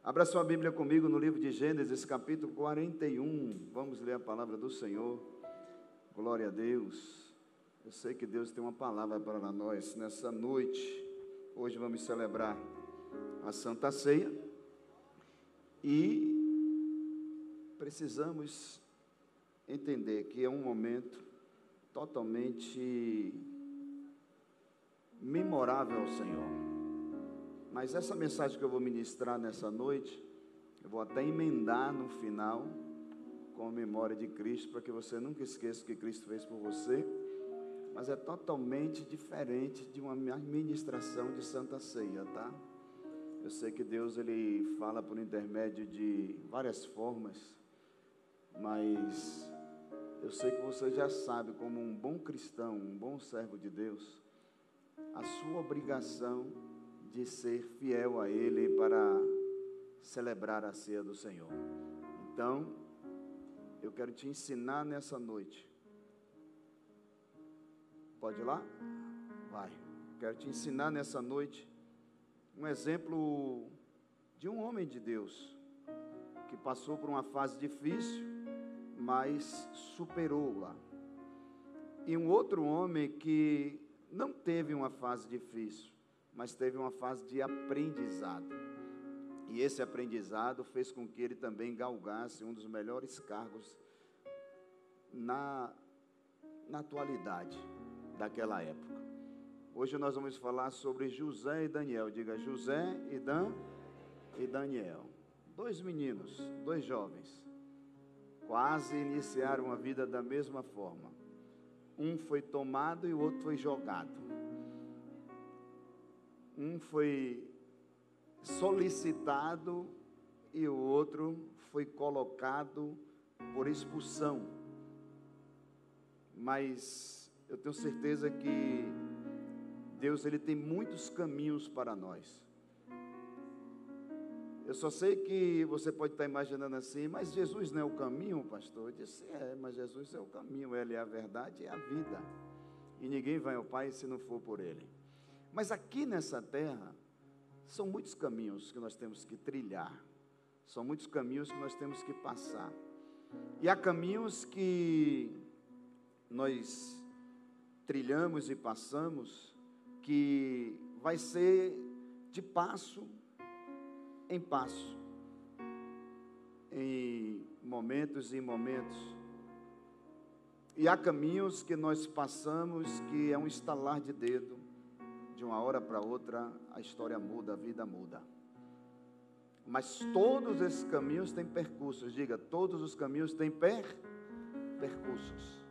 Abra sua Bíblia comigo no livro de Gênesis, capítulo 41. Vamos ler a palavra do Senhor. Glória a Deus. Eu sei que Deus tem uma palavra para nós nessa noite. Hoje vamos celebrar a Santa Ceia e precisamos entender que é um momento totalmente memorável ao Senhor. Mas essa mensagem que eu vou ministrar nessa noite, eu vou até emendar no final com a memória de Cristo, para que você nunca esqueça o que Cristo fez por você, mas é totalmente diferente de uma ministração de Santa Ceia, tá? Eu sei que Deus, Ele fala por intermédio de várias formas, mas eu sei que você já sabe, como um bom cristão, um bom servo de Deus, a sua obrigação de ser fiel a Ele para celebrar a ceia do Senhor. Então, eu quero te ensinar nessa noite. Pode ir lá? Vai. Quero te ensinar nessa noite um exemplo de um homem de Deus que passou por uma fase difícil, mas superou-la. E um outro homem que não teve uma fase difícil, mas teve uma fase de aprendizado. E esse aprendizado fez com que ele também galgasse um dos melhores cargos na atualidade daquela época. Hoje nós vamos falar sobre José e Daniel. Diga, José e Daniel. Dois meninos, dois jovens, quase iniciaram a vida da mesma forma. Um foi tomado e o outro foi jogado. Um foi solicitado e o outro foi colocado por expulsão. Mas eu tenho certeza que Deus, Ele tem muitos caminhos para nós. Eu só sei que você pode estar imaginando assim, mas Jesus não é o caminho, pastor? Eu disse, mas Jesus é o caminho, Ele é a verdade e a vida. E ninguém vai ao Pai se não for por Ele. Mas aqui nessa terra, são muitos caminhos que nós temos que trilhar, são muitos caminhos que nós temos que passar, e há caminhos que nós trilhamos e passamos, que vai ser de passo em passo, em momentos e momentos, e há caminhos que nós passamos que é um estalar de dedo. De uma hora para outra, a história muda, a vida muda. Mas todos esses caminhos têm percursos. Diga, todos os caminhos têm percursos.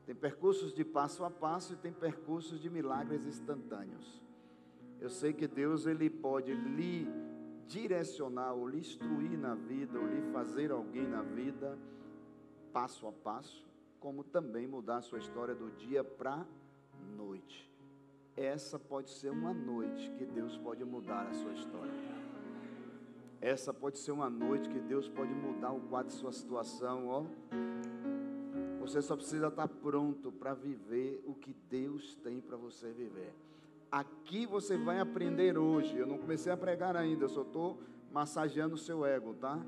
Tem percursos de passo a passo e tem percursos de milagres instantâneos. Eu sei que Deus, Ele pode lhe direcionar, ou lhe instruir na vida, ou lhe fazer alguém na vida, passo a passo, como também mudar a sua história do dia para a noite. Essa pode ser uma noite que Deus pode mudar a sua história. Essa pode ser uma noite que Deus pode mudar o quadro de sua situação, ó. Você só precisa estar pronto para viver o que Deus tem para você viver. Aqui você vai aprender hoje. Eu não comecei a pregar ainda, eu só estou massageando o seu ego, tá?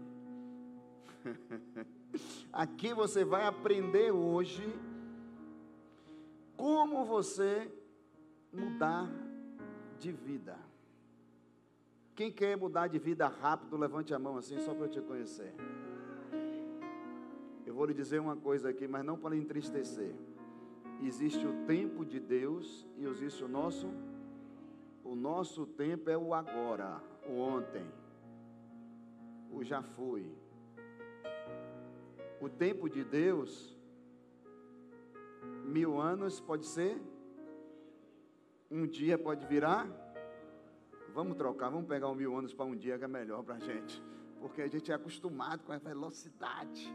Aqui você vai aprender hoje como você mudar de vida. Quem quer mudar de vida rápido, levante a mão assim, só para eu te conhecer. Eu vou lhe dizer uma coisa aqui, mas não para lhe entristecer. Existe o tempo de Deus e existe o nosso tempo é o agora, o ontem, o já fui. O tempo de Deus, 1000 anos pode ser, um dia pode virar. Vamos trocar, vamos pegar 1000 anos para um dia, que é melhor para a gente, porque a gente é acostumado com a velocidade,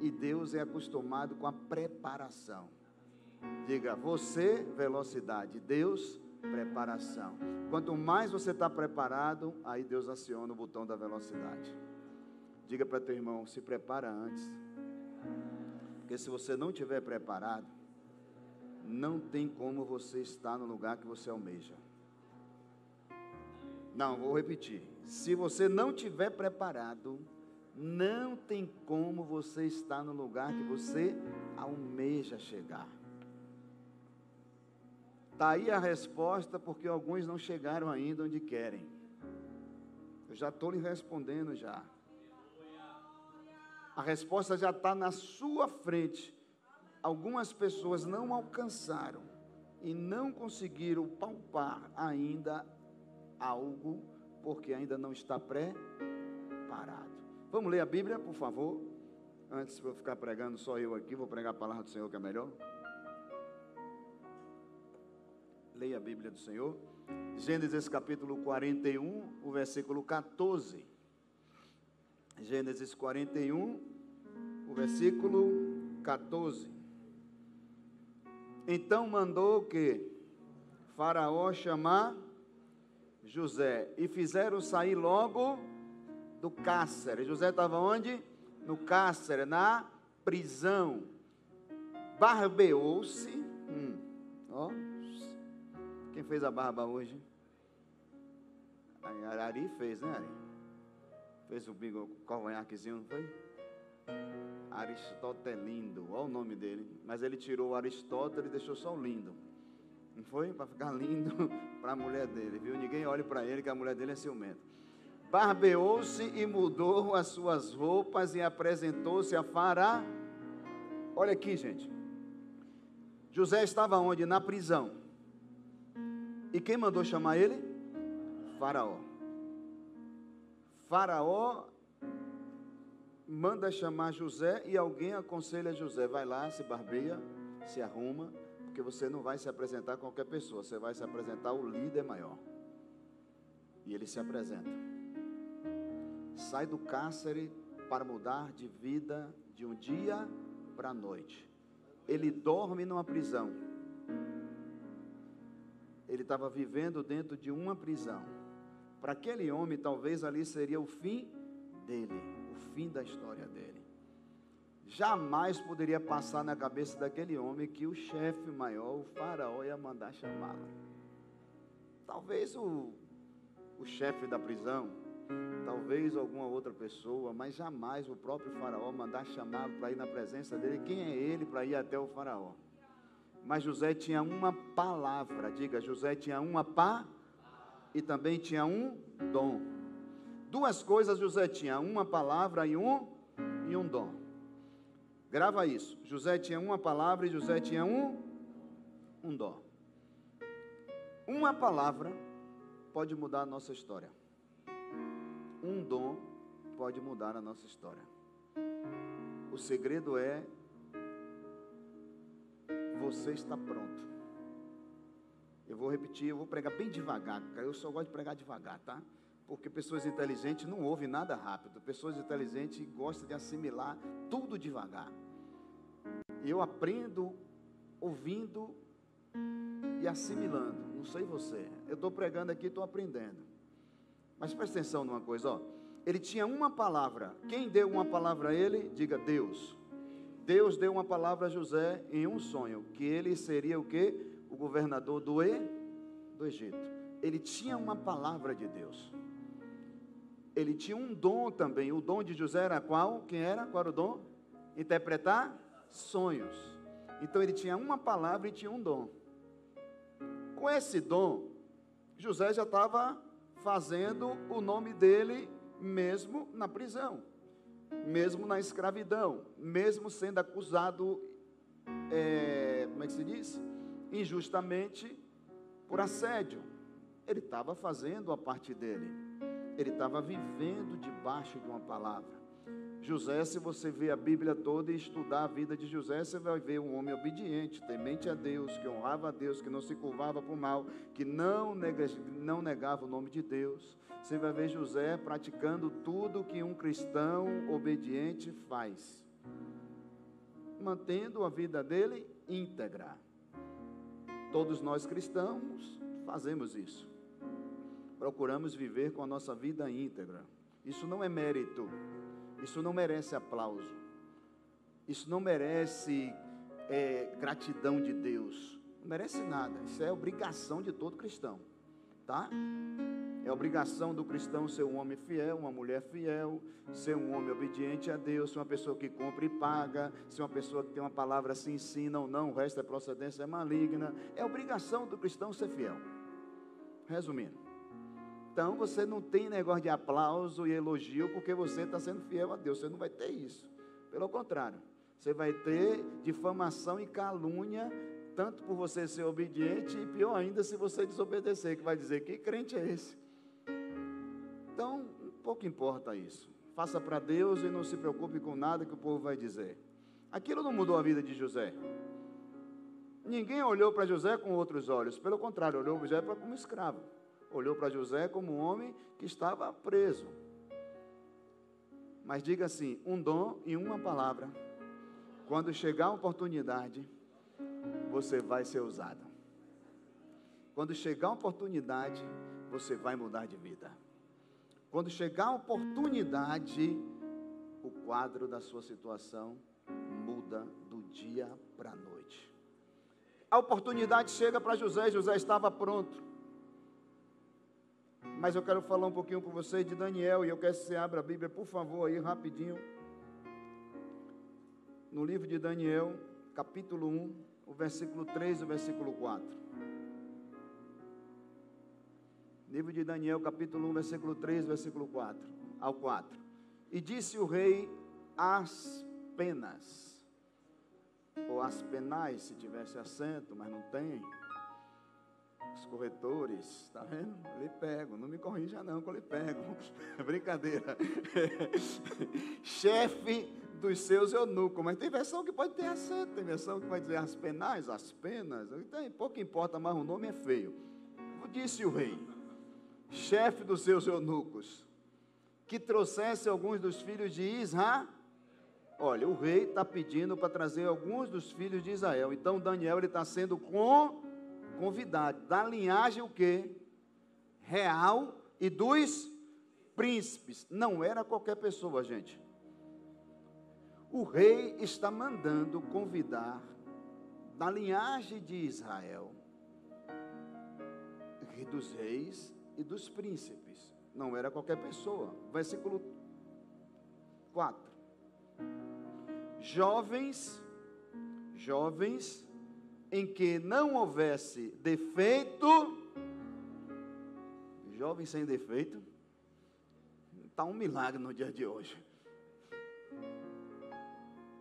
e Deus é acostumado com a preparação. Diga, você, velocidade, Deus, preparação. Quanto mais você está preparado, aí Deus aciona o botão da velocidade. Diga para teu irmão, se prepara antes, porque se você não estiver preparado, não tem como você estar no lugar que você almeja. Não, vou repetir. Se você não estiver preparado, não tem como você estar no lugar que você almeja chegar. Está aí a resposta, porque alguns não chegaram ainda onde querem. Eu já estou lhe respondendo já. A resposta já está na sua frente. Algumas pessoas não alcançaram e não conseguiram palpar ainda algo, porque ainda não está preparado. Vamos ler a Bíblia, por favor? Antes de eu ficar pregando só eu aqui, vou pregar a palavra do Senhor, que é melhor. Leia a Bíblia do Senhor. Gênesis capítulo 41, o versículo 14. Gênesis 41, o versículo 14. Então mandou que Faraó chamar José, e fizeram sair logo do cárcere. José estava onde? No cárcere, na prisão. Barbeou-se. Ó, quem fez a barba hoje? A Ari fez, né, Ari? Fez o bico, cavanhaquezinho, não foi? Aristotelino, olha o nome dele. Mas ele tirou o Aristóteles e deixou só o lindo. Não foi? Para ficar lindo para a mulher dele, viu? Ninguém olhe para ele, que a mulher dele é ciumenta. Barbeou-se e mudou as suas roupas e apresentou-se a Faraó. Olha aqui, gente. José estava onde? Na prisão. E quem mandou chamar ele? Faraó. Faraó manda chamar José e alguém aconselha José: vai lá, se barbeia, se arruma, porque você não vai se apresentar a qualquer pessoa, você vai se apresentar ao líder maior. E ele se apresenta. Sai do cárcere para mudar de vida de um dia para a noite. Ele dorme numa prisão. Ele estava vivendo dentro de uma prisão. Para aquele homem, talvez ali seria o fim dele, o fim da história dele. Jamais poderia passar na cabeça daquele homem que o chefe maior, o Faraó, ia mandar chamá-lo. Talvez o chefe da prisão, talvez alguma outra pessoa, mas jamais o próprio Faraó mandar chamá-lo para ir na presença dele. Quem é ele para ir até o Faraó? Mas José tinha uma palavra, diga, José tinha uma e também tinha um dom. Duas coisas José tinha, uma palavra e um dom. Grava isso, José tinha uma palavra e José tinha um dom. Uma palavra pode mudar a nossa história. Um dom pode mudar a nossa história. O segredo é você está pronto. Eu vou repetir, eu vou pregar bem devagar, eu só gosto de pregar devagar, tá? Porque pessoas inteligentes não ouvem nada rápido. Pessoas inteligentes gostam de assimilar tudo devagar. E eu aprendo ouvindo e assimilando. Não sei você, eu estou pregando aqui, estou aprendendo. Mas presta atenção numa coisa, ó. Ele tinha uma palavra. Quem deu uma palavra a ele? Diga, Deus. Deus deu uma palavra a José em um sonho, que ele seria o quê? O governador do Egito. Ele tinha uma palavra de Deus. Ele tinha um dom também. O dom de José era qual? Quem era? Qual era o dom? Interpretar sonhos. Então ele tinha uma palavra e tinha um dom. Com esse dom, José já estava fazendo o nome dele mesmo na prisão, mesmo na escravidão, mesmo sendo acusado, como é que se diz? Injustamente por assédio. Ele estava fazendo a parte dele. Ele estava vivendo debaixo de uma palavra. José, se você ver a Bíblia toda e estudar a vida de José, você vai ver um homem obediente, temente a Deus, que honrava a Deus, que não se curvava para o mal, que não negava o nome de Deus. Você vai ver José praticando tudo que um cristão obediente faz, mantendo a vida dele íntegra. Todos nós cristãos fazemos isso. Procuramos viver com a nossa vida íntegra. Isso não é mérito. Isso não merece aplauso. Isso não merece gratidão de Deus. Não merece nada. Isso é obrigação de todo cristão, tá? É obrigação do cristão ser um homem fiel, uma mulher fiel, ser um homem obediente a Deus, ser uma pessoa que compra e paga, ser uma pessoa que tem uma palavra se ensina ou não, o resto é procedência maligna. É obrigação do cristão ser fiel. Resumindo. Então você não tem negócio de aplauso e elogio porque você está sendo fiel a Deus. Você não vai ter isso. Pelo contrário, você vai ter difamação e calúnia, tanto por você ser obediente e pior ainda se você desobedecer, que vai dizer, que crente é esse? Então, pouco importa isso. Faça para Deus e não se preocupe com nada que o povo vai dizer. Aquilo não mudou a vida de José. Ninguém olhou para José com outros olhos. Pelo contrário, olhou para José como escravo. Olhou para José como um homem que estava preso. Mas diga assim, um dom e uma palavra. Quando chegar a oportunidade, você vai ser usado. Quando chegar a oportunidade, você vai mudar de vida. Quando chegar a oportunidade, o quadro da sua situação muda do dia para a noite. A oportunidade chega para José, José estava pronto. Mas eu quero falar um pouquinho com vocês de Daniel, e eu quero que você abra a Bíblia, por favor, aí rapidinho. No livro de Daniel, capítulo 1, o versículo 3 e o versículo 4. Livro de Daniel, capítulo 1, versículo 3, versículo 4 ao 4. E disse o rei Aspenas, ou Aspenais, se tivesse acento, mas não tem. Os corretores, está vendo? Eu lhe pego, não me corrija não, que eu lhe pego. Brincadeira. Chefe dos seus eunucos, mas tem versão que pode ter acento, tem versão que vai dizer Aspenais, Aspenas, então pouco importa, mas o nome é feio. Disse o rei, chefe dos seus eunucos, que trouxesse alguns dos filhos de Israel. Olha, o rei está pedindo para trazer alguns dos filhos de Israel. Então Daniel está sendo convidado da linhagem o quê? Real e dos príncipes. Não era qualquer pessoa, gente. O rei está mandando convidar da linhagem de Israel, dos reis e dos príncipes. Não era qualquer pessoa. Versículo 4. Jovens em que não houvesse defeito. Jovens sem defeito. Está um milagre no dia de hoje.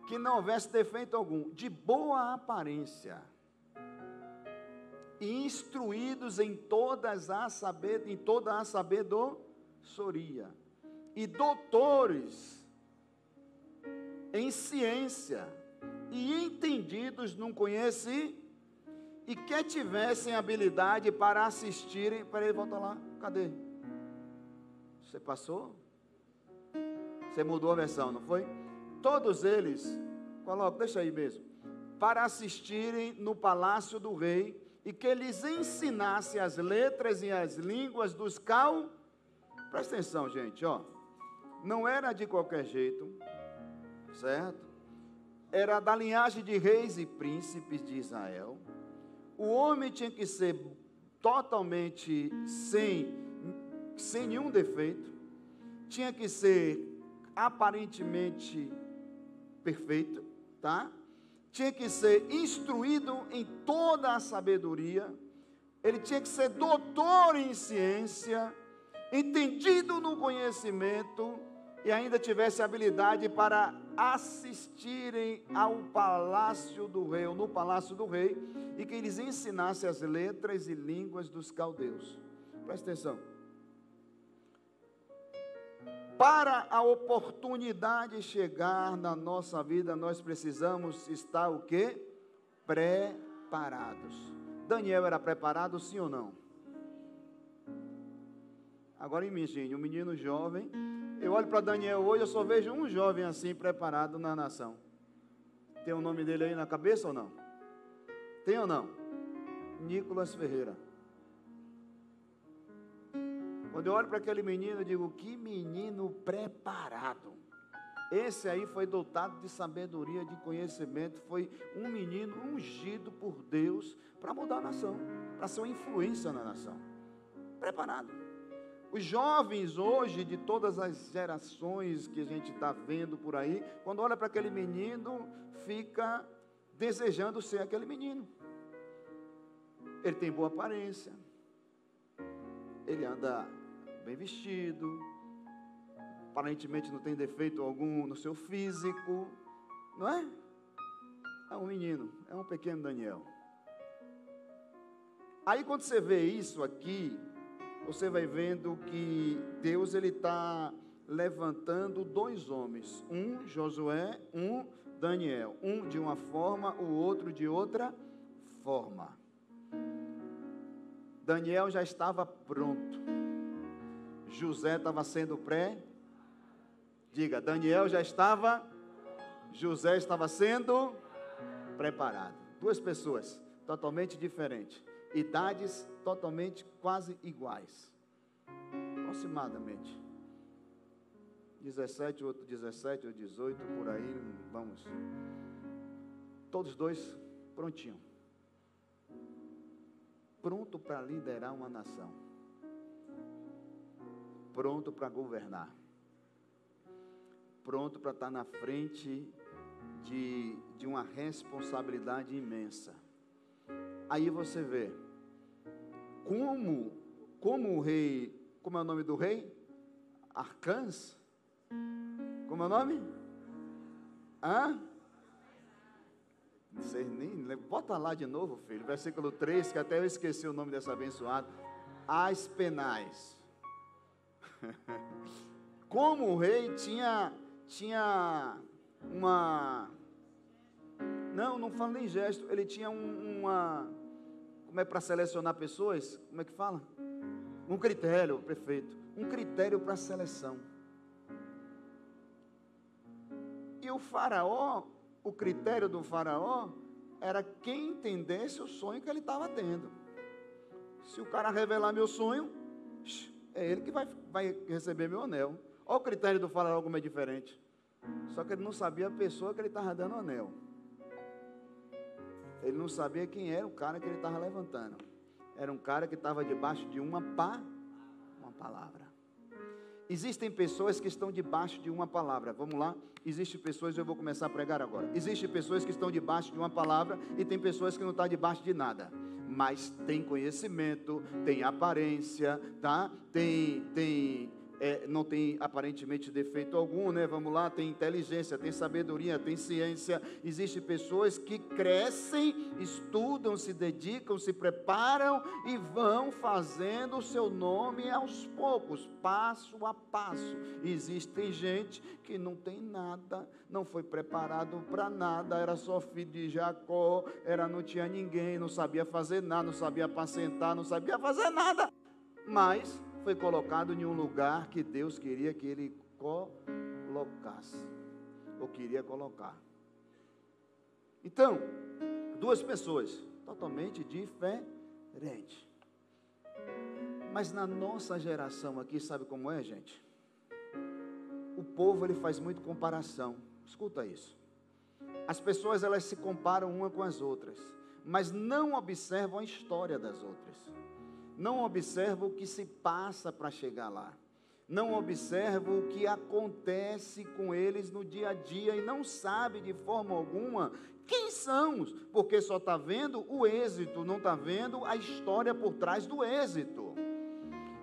Que não houvesse defeito algum, de boa aparência, e instruídos em toda a sabedoria, e doutores em ciência, e entendidos num conhecimento, e que tivessem habilidade para assistirem. Peraí, volta lá, cadê? Você passou? Você mudou a versão, não foi? Todos eles, coloca, deixa aí mesmo, para assistirem no palácio do rei, e que lhes ensinasse as letras e as línguas dos Presta atenção, gente, ó. Não era de qualquer jeito, certo? Era da linhagem de reis e príncipes de Israel. O homem tinha que ser totalmente sem nenhum defeito. Tinha que ser aparentemente perfeito, tá? Tinha que ser instruído em toda a sabedoria, ele tinha que ser doutor em ciência, entendido no conhecimento, e ainda tivesse habilidade para assistirem ao palácio do rei, ou no palácio do rei, e que eles ensinassem as letras e línguas dos caldeus. Presta atenção. Para a oportunidade chegar na nossa vida, nós precisamos estar o quê? Preparados. Daniel era preparado, sim ou não? Agora imagine, um menino jovem. Eu olho para Daniel hoje, eu só vejo um jovem assim, preparado na nação. Tem o nome dele aí na cabeça ou não? Tem ou não? Nicolas Ferreira. Quando eu olho para aquele menino, eu digo, que menino preparado. Esse aí foi dotado de sabedoria, de conhecimento, foi um menino ungido por Deus para mudar a nação, para ser uma influência na nação. Preparado. Os jovens hoje, de todas as gerações que a gente está vendo por aí, quando olha para aquele menino, fica desejando ser aquele menino. Ele tem boa aparência, ele anda bem vestido, aparentemente não tem defeito algum no seu físico, não é? É um menino, é um pequeno Daniel. Aí quando você vê isso aqui, você vai vendo que Deus ele está levantando dois homens, um Josué, um Daniel, um de uma forma, o outro de outra forma. Daniel já estava pronto, José estava sendo diga, Daniel já estava, José estava sendo preparado. Duas pessoas totalmente diferentes, idades totalmente quase iguais, aproximadamente 17, outro 17 ou 18, por aí, vamos, todos dois prontinho, pronto para liderar uma nação, pronto para governar, pronto para estar na frente de uma responsabilidade imensa. Aí você vê como o rei, como é o nome do rei? Arcãs? Como é o nome? Não sei nem, bota lá de novo, filho, versículo 3, que até eu esqueci o nome dessa abençoada. Aspenaz. Como o rei tinha uma, não falo nem gesto, ele tinha uma, como é para selecionar pessoas, como é que fala? Um critério, perfeito, um critério para seleção. E o faraó, o critério do faraó, era quem entendesse o sonho que ele estava tendo. Se o cara revelar meu sonho, é ele que vai receber meu anel. Olha o critério do faraó como é diferente. Só que ele não sabia a pessoa que ele estava dando o anel. Ele não sabia quem era o cara que ele estava levantando. Era um cara que estava debaixo de uma palavra. Existem pessoas que estão debaixo de uma palavra. Vamos lá? Existem pessoas, eu vou começar a pregar agora. Existem pessoas que estão debaixo de uma palavra e tem pessoas que não estão debaixo de nada. Mas tem conhecimento, tem aparência, tá? Não tem aparentemente defeito algum, né? Vamos lá, tem inteligência, tem sabedoria, tem ciência. Existem pessoas que crescem, estudam, se dedicam, se preparam e vão fazendo o seu nome aos poucos, passo a passo. Existem gente que não tem nada, não foi preparado para nada, era só filho de Jacó, não tinha ninguém, não sabia fazer nada, não sabia apacentar, não sabia fazer nada, mas foi colocado em um lugar que Deus queria que ele colocasse, ou queria colocar. Então, duas pessoas totalmente diferentes. Mas na nossa geração aqui, sabe como é, gente? O povo, ele faz muito comparação. Escuta isso. As pessoas, elas se comparam uma com as outras, mas não observam a história das outras. Não observa o que se passa para chegar lá. Não observa o que acontece com eles no dia a dia e não sabe de forma alguma quem são, porque só está vendo o êxito, não está vendo a história por trás do êxito.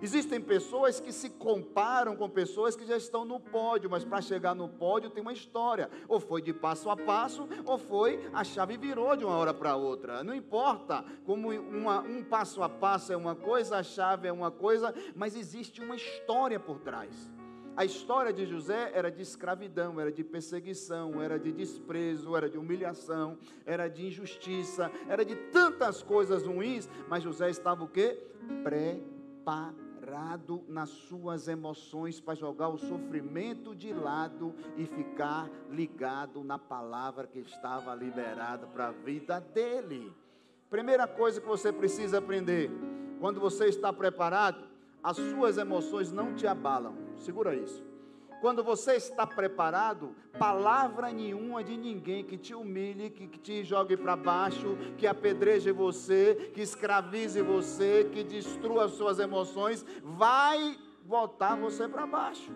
Existem pessoas que se comparam com pessoas que já estão no pódio, mas para chegar no pódio tem uma história, ou foi de passo a passo, ou foi, a chave virou de uma hora para outra, não importa, como um passo a passo é uma coisa, a chave é uma coisa, mas existe uma história por trás. A história de José era de escravidão, era de perseguição, era de desprezo, era de humilhação, era de injustiça, era de tantas coisas ruins, mas José estava o quê? Preparado nas suas emoções para jogar o sofrimento de lado e ficar ligado na palavra que estava liberada para a vida dele. Primeira coisa que você precisa aprender, quando você está preparado, as suas emoções não te abalam. Segura isso. Quando você está preparado, palavra nenhuma de ninguém que te humilhe, que te jogue para baixo, que apedreje você, que escravize você, que destrua as suas emoções, vai botar você para baixo.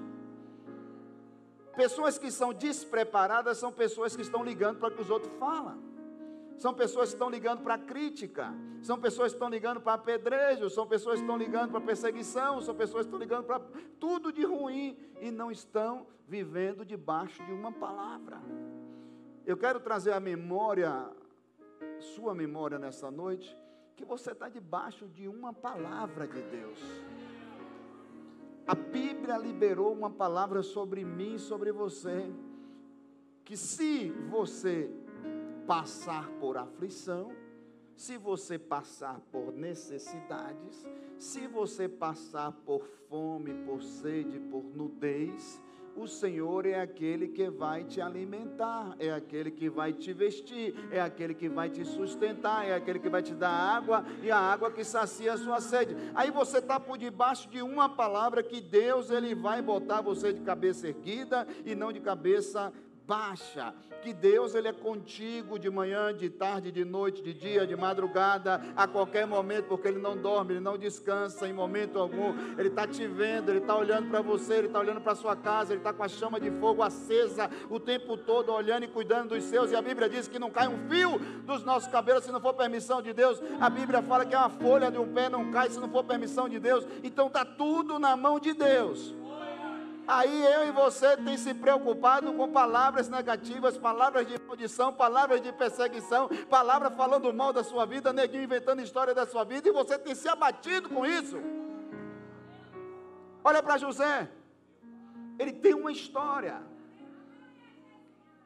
Pessoas que são despreparadas são pessoas que estão ligando para o que os outros falam. São pessoas que estão ligando para a crítica. São pessoas que estão ligando para apedrejo. São pessoas que estão ligando para perseguição. São pessoas que estão ligando para tudo de ruim. E não estão vivendo debaixo de uma palavra. Eu quero trazer a memória, sua memória nessa noite, que você está debaixo de uma palavra de Deus. A Bíblia liberou uma palavra sobre mim e sobre você, que se você passar por aflição, se você passar por necessidades, se você passar por fome, por sede, por nudez, o Senhor é aquele que vai te alimentar, é aquele que vai te vestir, é aquele que vai te sustentar, é aquele que vai te dar água, e a água que sacia a sua sede. Aí você está por debaixo de uma palavra que Deus, Ele vai botar você de cabeça erguida e não de cabeça baixa, que Deus, Ele é contigo de manhã, de tarde, de noite, de dia, de madrugada, a qualquer momento, porque Ele não dorme, Ele não descansa em momento algum. Ele está te vendo, Ele está olhando para você, Ele está olhando para a sua casa, Ele está com a chama de fogo acesa o tempo todo, olhando e cuidando dos seus, e a Bíblia diz que não cai um fio dos nossos cabelos se não for permissão de Deus. A Bíblia fala que uma folha de um pé não cai se não for permissão de Deus. Então está tudo na mão de Deus. Aí eu e você tem se preocupado com palavras negativas, palavras de maldição, palavras de perseguição, palavras falando mal da sua vida, neguinho inventando história da sua vida, e você tem se abatido com isso. Olha para José, ele tem uma história,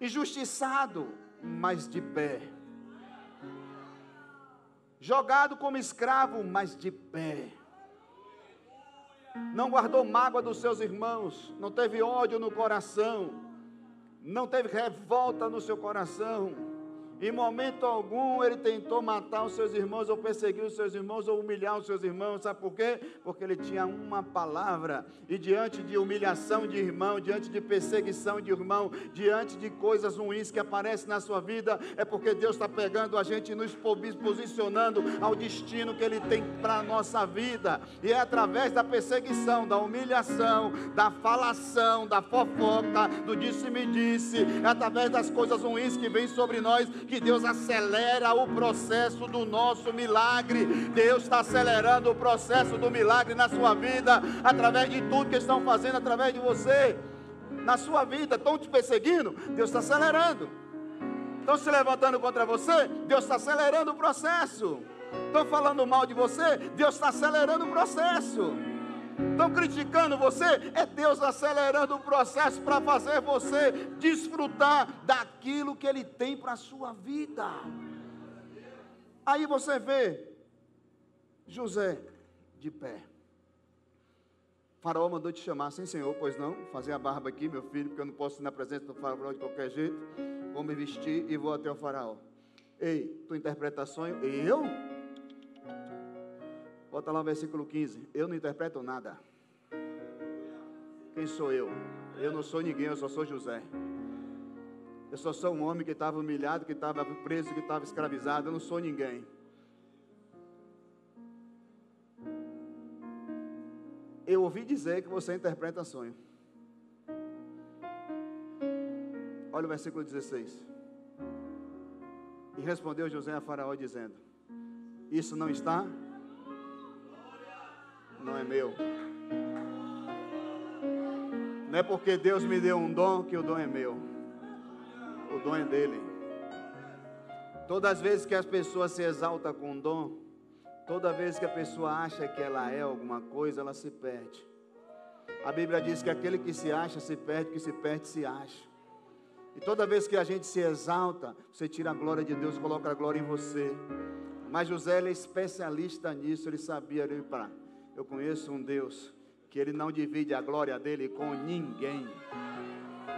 injustiçado, mas de pé, jogado como escravo, mas de pé. Não guardou mágoa dos seus irmãos, não teve ódio no coração, não teve revolta no seu coração. Em momento algum ele tentou matar os seus irmãos, ou perseguir os seus irmãos, ou humilhar os seus irmãos. Sabe por quê? Porque ele tinha uma palavra, e diante de humilhação de irmão, diante de perseguição de irmão, diante de coisas ruins que aparecem na sua vida, é porque Deus está pegando a gente e nos posicionando ao destino que Ele tem para a nossa vida. E é através da perseguição, da humilhação, da falação, da fofoca, do disse-me-disse, é através das coisas ruins que vêm sobre nós, que Deus acelera o processo do nosso milagre. Deus está acelerando o processo do milagre na sua vida, através de tudo que estão fazendo, através de você, na sua vida. Estão te perseguindo, Deus está acelerando. Estão se levantando contra você, Deus está acelerando o processo. Estão falando mal de você, Deus está acelerando o processo. Estão criticando você, é Deus acelerando o processo para fazer você desfrutar daquilo que Ele tem para a sua vida. Aí você vê José de pé. Faraó mandou te chamar. Sim, senhor, pois não? Fazer a barba aqui, meu filho, porque eu não posso ir na presença do faraó de qualquer jeito. Vou me vestir e vou até o faraó. Ei, tu interpreta sonho? Eu? Bota lá o versículo 15. Eu não interpreto nada. Quem sou eu? Eu não sou ninguém, eu só sou José. Eu só sou um homem que estava humilhado, que estava preso, que estava escravizado. Eu não sou ninguém. Eu ouvi dizer que você interpreta sonho. Olha o versículo 16. E respondeu José a Faraó dizendo: isso não está? Não é meu. Não é porque Deus me deu um dom que o dom é meu. O dom é dele. Todas as vezes que as pessoas se exaltam com um dom, toda vez que a pessoa acha que ela é alguma coisa, ela se perde. A Bíblia diz que aquele que se acha se perde, que se perde se acha. E toda vez que a gente se exalta, você tira a glória de Deus, coloca a glória em você. Mas José, ele é especialista nisso, ele sabia, eu conheço um Deus que Ele não divide a glória dEle com ninguém.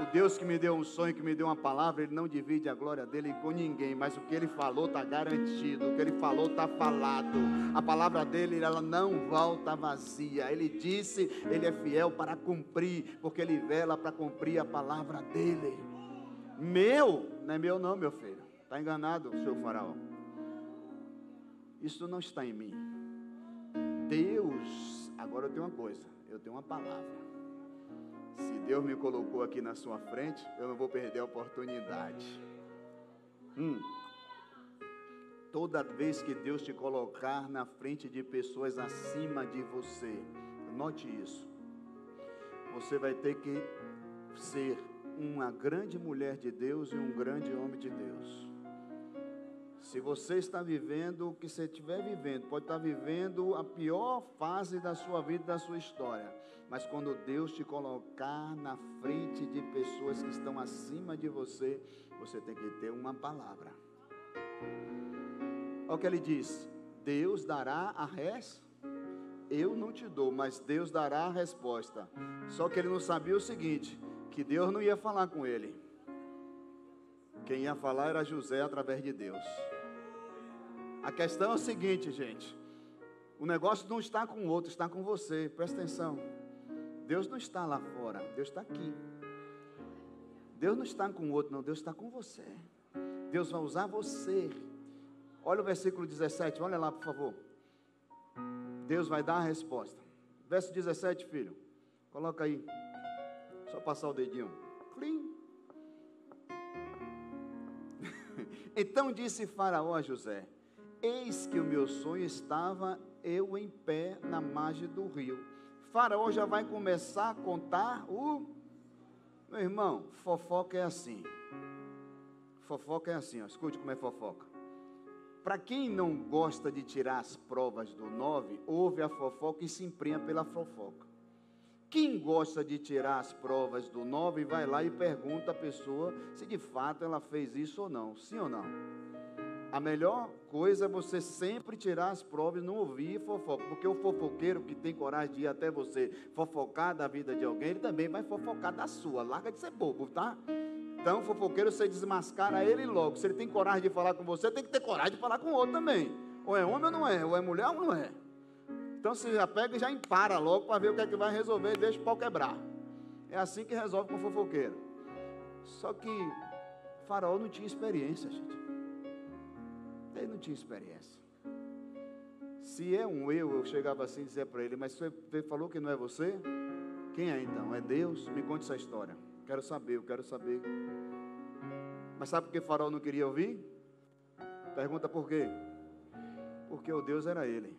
O Deus que me deu um sonho, que me deu uma palavra, Ele não divide a glória dEle com ninguém. Mas o que Ele falou está garantido, o que Ele falou está falado. A palavra dEle, ela não volta vazia. Ele disse, Ele é fiel para cumprir, porque Ele vela para cumprir a palavra dEle. Meu, não é meu não, meu filho. Está enganado, seu faraó. Isso não está em mim. Deus, agora eu tenho uma coisa, eu tenho uma palavra. Se Deus me colocou aqui na sua frente, eu não vou perder a oportunidade. Toda vez que Deus te colocar na frente de pessoas acima de você, note isso, você vai ter que ser uma grande mulher de Deus e um grande homem de Deus. Se você está vivendo o que você estiver vivendo, pode estar vivendo a pior fase da sua vida, da sua história, mas quando Deus te colocar na frente de pessoas que estão acima de você, você tem que ter uma palavra. Olha o que ele diz: Deus dará a resposta. Eu não te dou, mas Deus dará a resposta. Só que ele não sabia o seguinte, que Deus não ia falar com ele. Quem ia falar era José através de Deus. A questão é o seguinte, gente, o negócio não está com o outro, está com você. Presta atenção, Deus não está lá fora, Deus está aqui. Deus não está com o outro, não, Deus está com você. Deus vai usar você. Olha o versículo 17, olha lá por favor. Deus vai dar a resposta. Verso 17, filho, coloca aí, só passar o dedinho. Clim. Então disse Faraó a José: eis que o meu sonho estava eu em pé na margem do rio. Faraó já vai começar a contar o... Meu irmão, fofoca é assim. Fofoca é assim, ó. Escute como é fofoca. Para quem não gosta de tirar as provas do 9, ouve a fofoca e se emprenha pela fofoca. Quem gosta de tirar as provas do 9, vai lá e pergunta à pessoa se de fato ela fez isso ou não. Sim ou não? A melhor coisa é você sempre tirar as provas e não ouvir fofoca. Porque o fofoqueiro que tem coragem de ir até você fofocar da vida de alguém, ele também vai fofocar da sua. Larga de ser bobo, tá? Então, o fofoqueiro, você desmascara ele logo. Se ele tem coragem de falar com você, tem que ter coragem de falar com o outro também. Ou é homem ou não é, ou é mulher ou não é. Então, você já pega e já empara logo para ver o que é que vai resolver e deixa o pau quebrar. É assim que resolve com o fofoqueiro. Só que Faraó não tinha experiência, gente. Ele não tinha experiência. Se é um eu chegava assim e dizia para ele: mas você falou que não é você? Quem é então? É Deus? Me conte essa história. Quero saber, eu quero saber. Mas sabe por que Faraó não queria ouvir? Pergunta por quê? Porque o Deus era ele.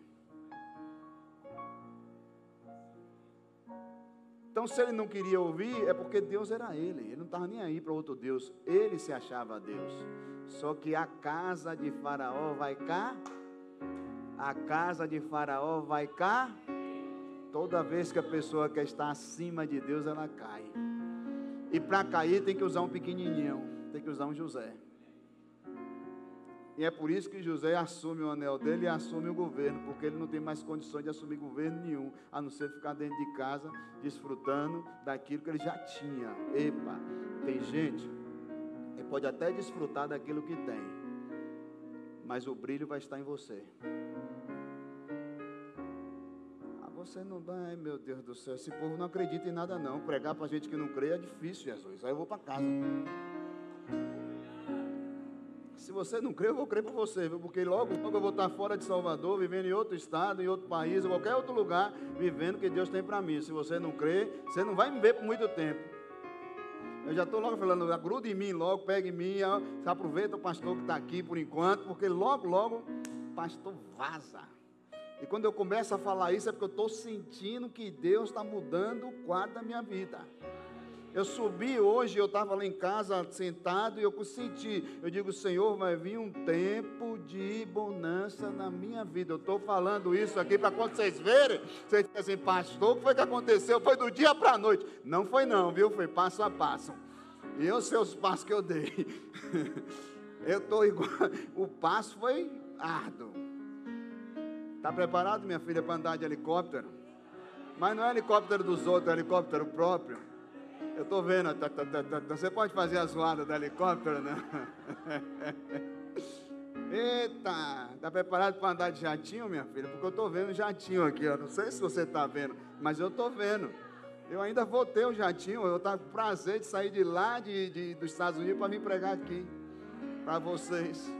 Então, se ele não queria ouvir, é porque Deus era ele. Ele não estava nem aí para outro Deus. Ele se achava Deus. Só que a casa de Faraó vai cá. A casa de Faraó vai cá. Toda vez que a pessoa quer estar acima de Deus, ela cai. E para cair tem que usar um pequenininho, tem que usar um José. E é por isso que José assume o anel dele e assume o governo, porque ele não tem mais condições de assumir governo nenhum, a não ser ficar dentro de casa, desfrutando daquilo que ele já tinha. Epa, tem gente que pode até desfrutar daquilo que tem, mas o brilho vai estar em você. Você não dá, ai meu Deus do céu, esse povo não acredita em nada não. Pregar para gente que não crê é difícil, Jesus. Aí eu vou para casa. Se você não crê, eu vou crer por você, viu? Porque logo eu vou estar fora de Salvador, vivendo em outro estado, em outro país, em qualquer outro lugar, vivendo o que Deus tem para mim. Se você não crê, você não vai me ver por muito tempo. Eu já estou logo falando, gruda em mim logo, pega em mim, aproveita o pastor que está aqui por enquanto, porque logo, o pastor vaza. E quando eu começo a falar isso, é porque eu estou sentindo que Deus está mudando o quadro da minha vida. Eu subi hoje, eu estava lá em casa sentado, e eu senti, eu digo: Senhor, vai vir um tempo de bonança na minha vida. Eu estou falando isso aqui para quando vocês verem, vocês dizem assim: pastor, o que foi que aconteceu? Foi do dia para a noite. Não foi não, viu? Foi passo a passo. E eu sei os passos que eu dei. Eu estou igual, o passo foi árduo. Está preparado, minha filha, para andar de helicóptero? Mas não é helicóptero dos outros, é helicóptero próprio. Eu estou vendo, você pode fazer a zoada do helicóptero, né? Eita, está preparado para andar de jatinho, minha filha? Porque eu estou vendo jatinho aqui, ó. Não sei se você está vendo, mas eu estou vendo. Eu ainda vou ter um jatinho, eu estou com prazer de sair de lá dos Estados Unidos para vir pregar aqui, para vocês.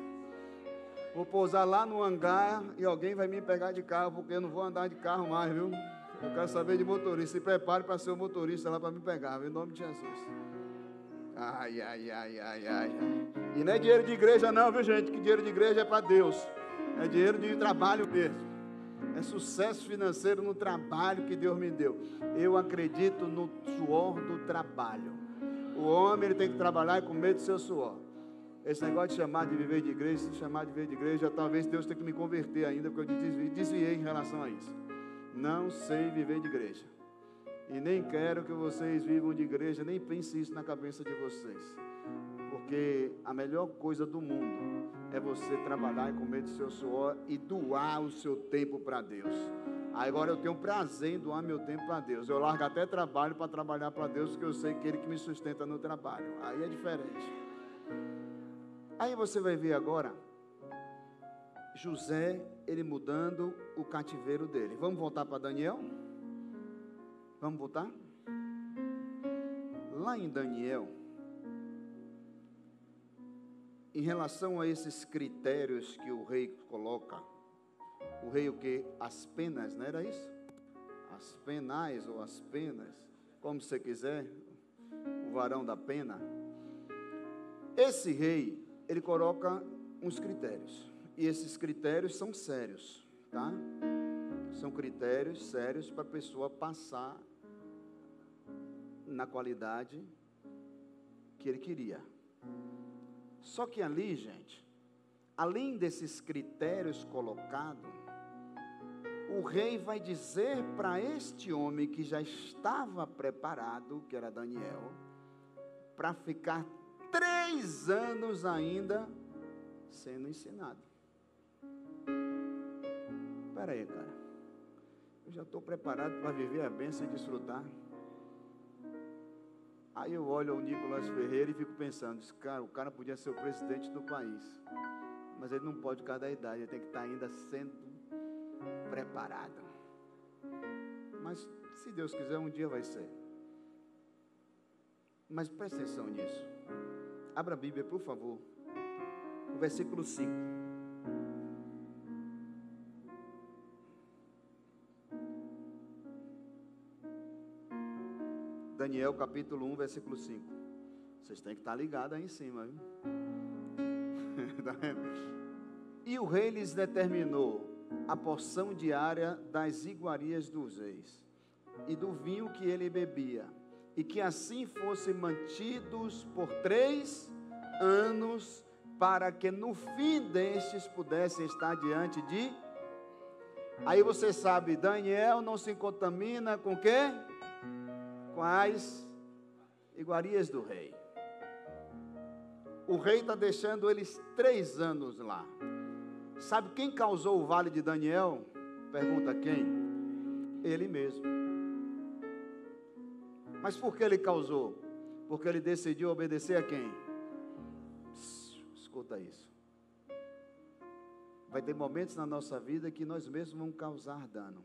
Vou pousar lá no hangar e alguém vai me pegar de carro, porque eu não vou andar de carro mais, viu? Eu quero saber de motorista. Se prepare para ser o motorista lá para me pegar, em nome de Jesus. Ai, ai, ai, ai, ai. E não é dinheiro de igreja não, viu gente? Que dinheiro de igreja é para Deus. É dinheiro de trabalho mesmo. É sucesso financeiro no trabalho que Deus me deu. Eu acredito no suor do trabalho. O homem ele tem que trabalhar e comer do seu suor. Esse negócio de chamar de viver de igreja, se chamar de viver de igreja, talvez Deus tenha que me converter ainda, porque eu desviei em relação a isso. Não sei viver de igreja. E nem quero que vocês vivam de igreja, nem pense isso na cabeça de vocês. Porque a melhor coisa do mundo é você trabalhar e comer do seu suor e doar o seu tempo para Deus. Agora eu tenho prazer em doar meu tempo para Deus. Eu largo até trabalho para trabalhar para Deus, porque eu sei que Ele que me sustenta no trabalho. Aí é diferente. Aí você vai ver agora José, ele mudando o cativeiro dele. Vamos voltar para Daniel? Vamos voltar? Lá em Daniel, em relação a esses critérios que o rei coloca, o rei o que? As penas, não era isso? As penais ou as penas, como você quiser, o varão da pena. Esse rei, ele coloca uns critérios, e esses critérios são sérios, tá? São critérios sérios para a pessoa passar na qualidade que ele queria. Só que ali, gente, além desses critérios colocados, o rei vai dizer para este homem que já estava preparado, que era Daniel, para ficar 3 anos ainda sendo ensinado. Espera aí, cara. Eu já estou preparado para viver a bênção e desfrutar. Aí eu olho o Nicolas Ferreira e fico pensando, cara, o cara podia ser o presidente do país, mas ele não pode por causa da idade, ele tem que estar ainda sendo preparado. Mas se Deus quiser, um dia vai ser. Mas preste atenção nisso. Abra a Bíblia, por favor. O versículo 5. Daniel capítulo 1, versículo 5. Vocês têm que estar ligados aí em cima, viu? Tá vendo? E o rei lhes determinou a porção diária das iguarias dos reis e do vinho que ele bebia, e que assim fossem mantidos por 3 anos, para que no fim destes pudessem estar diante de... Aí você sabe, Daniel não se contamina com o quê? Com as iguarias do rei. O rei está deixando eles 3 anos lá. Sabe quem causou o vale de Daniel? Pergunta quem? Ele mesmo. Mas por que ele causou? Porque ele decidiu obedecer a quem? Escuta isso. Vai ter momentos na nossa vida que nós mesmos vamos causar dano.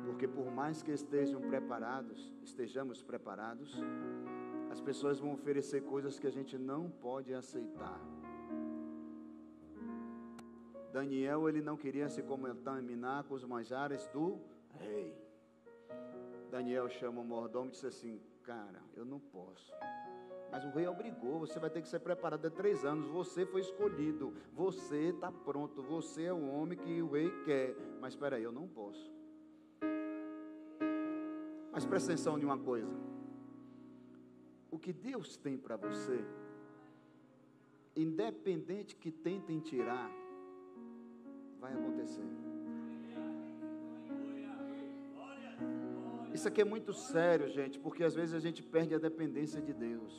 Porque por mais que estejamos preparados, as pessoas vão oferecer coisas que a gente não pode aceitar. Daniel, ele não queria se contaminar com os manjares do rei. Daniel chama o mordomo e disse assim, cara, eu não posso. Mas o rei obrigou, você vai ter que ser preparado há 3 anos, você foi escolhido, você está pronto, você é o homem que o rei quer. Mas espera aí, eu não posso. Mas presta atenção em uma coisa. O que Deus tem para você, independente que tentem tirar, vai acontecer. Isso aqui é muito sério, gente, porque às vezes a gente perde a dependência de Deus.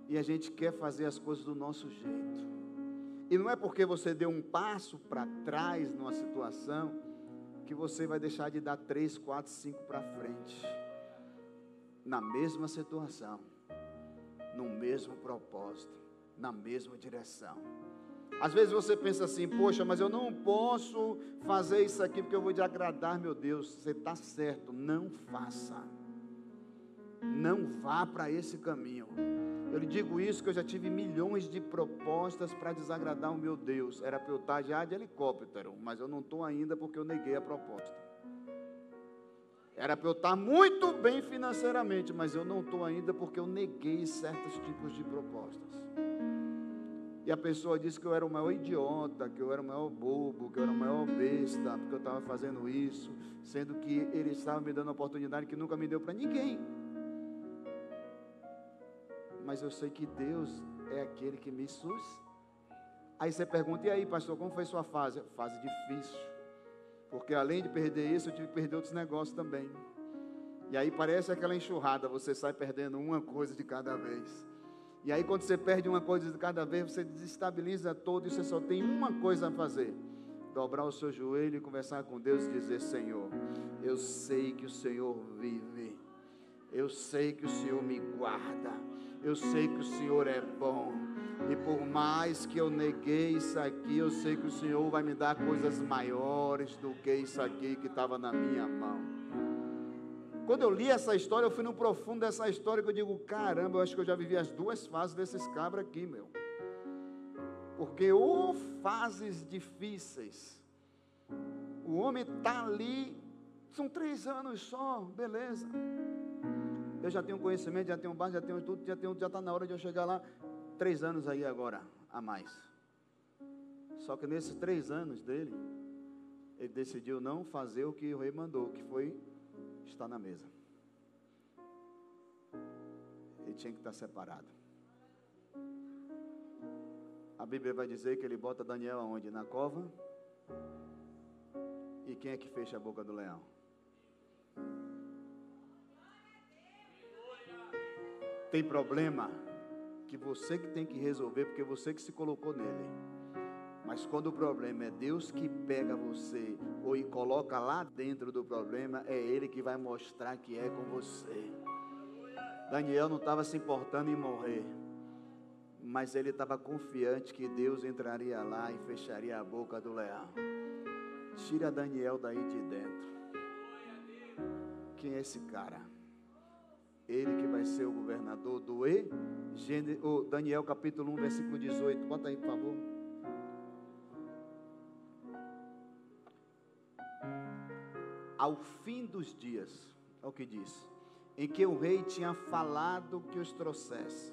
E a gente quer fazer as coisas do nosso jeito. E não é porque você deu um passo para trás numa situação, que você vai deixar de dar 3, 4, 5 para frente. Na mesma situação, no mesmo propósito, na mesma direção. Às vezes você pensa assim, poxa, mas eu não posso fazer isso aqui porque eu vou te agradar, meu Deus. Você está certo, não faça. Não vá para esse caminho. Eu lhe digo isso que eu já tive milhões de propostas para desagradar o meu Deus. Era para eu estar já de helicóptero, mas eu não estou ainda porque eu neguei a proposta. Era para eu estar muito bem financeiramente, mas eu não estou ainda porque eu neguei certos tipos de propostas. E a pessoa disse que eu era o maior idiota, que eu era o maior bobo, que eu era o maior besta, porque eu estava fazendo isso, sendo que ele estava me dando uma oportunidade que nunca me deu para ninguém. Mas eu sei que Deus é aquele que me sustenta. Aí você pergunta, e aí, pastor, como foi sua fase? Fase difícil. Porque além de perder isso, eu tive que perder outros negócios também. E aí parece aquela enxurrada, você sai perdendo uma coisa de cada vez. E aí quando você perde uma coisa de cada vez, você desestabiliza todo e você só tem uma coisa a fazer. Dobrar o seu joelho e conversar com Deus e dizer, Senhor, eu sei que o Senhor vive. Eu sei que o Senhor me guarda. Eu sei que o Senhor é bom. E por mais que eu neguei isso aqui, eu sei que o Senhor vai me dar coisas maiores do que isso aqui que estava na minha mão. Quando eu li essa história, eu fui no profundo dessa história, que eu digo, caramba, eu acho que eu já vivi as duas fases desses cabras aqui, meu. Porque ou fases difíceis, o homem está ali, são 3 anos só, beleza. Eu já tenho conhecimento, já tenho base, já tenho tudo, já está na hora de eu chegar lá. 3 anos aí agora, a mais. Só que nesses 3 anos dele, ele decidiu não fazer o que o rei mandou, que foi estar na mesa. Ele tinha que estar separado. A Bíblia vai dizer que ele bota Daniel aonde? Na cova. E quem é que fecha a boca do leão? Tem problema que você que tem que resolver, porque você que se colocou nele. Mas quando o problema é Deus que pega você ou e coloca lá dentro do problema, é Ele que vai mostrar que é com você. Daniel não estava se importando em morrer, mas ele estava confiante que Deus entraria lá e fecharia a boca do leão. Tira Daniel daí de dentro. Quem é esse cara? Ele que vai ser o governador do Daniel capítulo 1, versículo 18. Bota aí, por favor. Ao fim dos dias, é o que diz, em que o rei tinha falado que os trouxesse,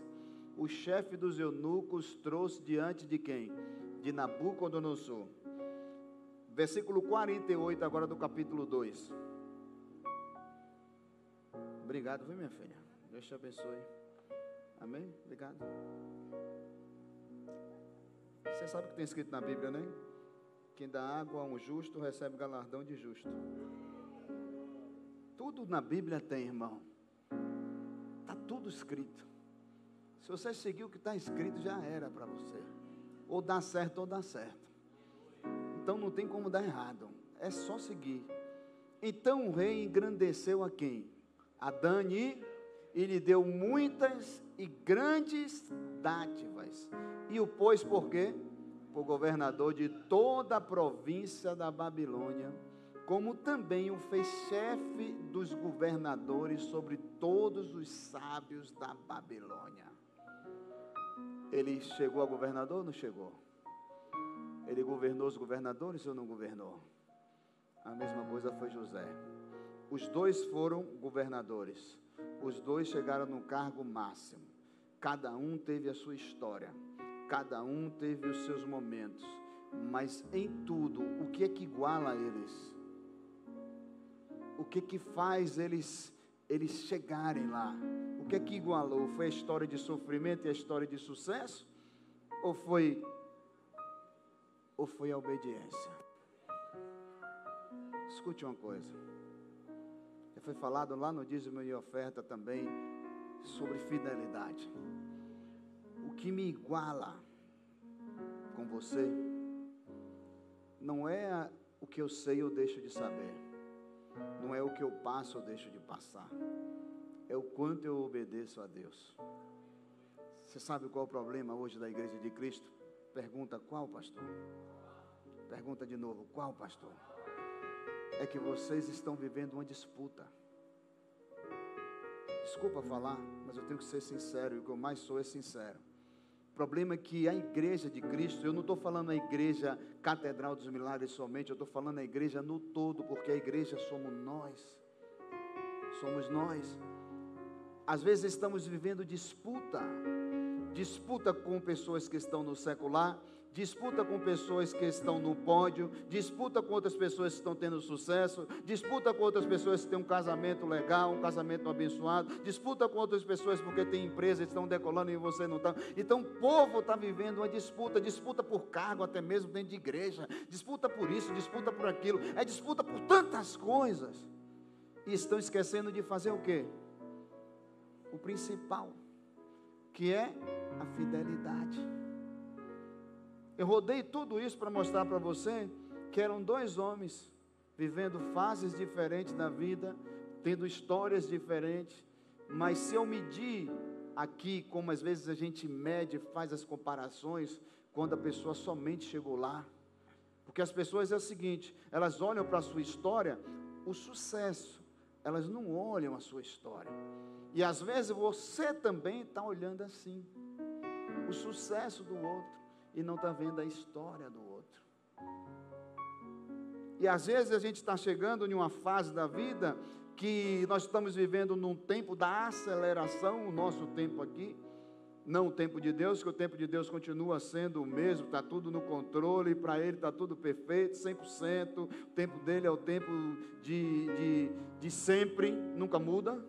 o chefe dos eunucos trouxe diante de quem? De Nabucodonosor. Versículo 48 agora do capítulo 2. Obrigado, viu, minha filha? Deus te abençoe. Amém? Obrigado. Você sabe o que tem escrito na Bíblia, né? Quem dá água a um justo recebe galardão de justo. Tudo na Bíblia tem, irmão. Está tudo escrito. Se você seguir o que está escrito, já era para você. Ou dá certo ou dá certo. Então não tem como dar errado. É só seguir. Então o rei engrandeceu a quem? A Dani, e lhe deu muitas e grandes dádivas. E o pôs por quê? Por governador de toda a província da Babilônia, como também o fez chefe dos governadores sobre todos os sábios da Babilônia. Ele chegou a governador ou não chegou? Ele governou os governadores ou não governou? A mesma coisa foi José. Os dois foram governadores. Os dois chegaram no cargo máximo. Cada um teve a sua história. Cada um teve os seus momentos. Mas em tudo, o que é que iguala eles? O que é que faz eles chegarem lá? O que é que igualou? Foi a história de sofrimento e a história de sucesso? Ou foi a obediência? Escute uma coisa. Já foi falado lá no dízimo e oferta também sobre fidelidade. O que me iguala com você não é o que eu sei ou deixo de saber. Não é o que eu passo ou deixo de passar. É o quanto eu obedeço a Deus. Você sabe qual é o problema hoje da Igreja de Cristo? Pergunta, qual, pastor? Pergunta de novo, qual, pastor? É que vocês estão vivendo uma disputa. Desculpa falar, mas eu tenho que ser sincero, e o que eu mais sou é sincero. O problema é que a Igreja de Cristo, eu não estou falando a Igreja Catedral dos Milagres somente, eu estou falando a Igreja no todo, porque a Igreja somos nós. somos nós. Às vezes estamos vivendo disputa com pessoas que estão no secular, disputa com pessoas que estão no pódio, disputa com outras pessoas que estão tendo sucesso, disputa com outras pessoas que têm um casamento legal, um casamento abençoado, disputa com outras pessoas porque tem empresa, estão decolando e você não está. Então o povo está vivendo uma disputa por cargo, até mesmo dentro de igreja, disputa por isso, disputa por aquilo, é disputa por tantas coisas, e estão esquecendo de fazer o quê? O principal, que é a fidelidade. Eu rodei tudo isso para mostrar para você que eram dois homens vivendo fases diferentes da vida, tendo histórias diferentes, mas se eu medir aqui, como às vezes a gente mede, faz as comparações, quando a pessoa somente chegou lá, porque as pessoas é o seguinte, elas olham para a sua história, o sucesso, elas não olham a sua história, e às vezes você também está olhando assim, o sucesso do outro, e não está vendo a história do outro. E às vezes a gente está chegando em uma fase da vida que nós estamos vivendo num tempo da aceleração, o nosso tempo aqui, não o tempo de Deus, que o tempo de Deus continua sendo o mesmo, está tudo no controle, para Ele está tudo perfeito, 100%, o tempo dele é o tempo de sempre, nunca muda.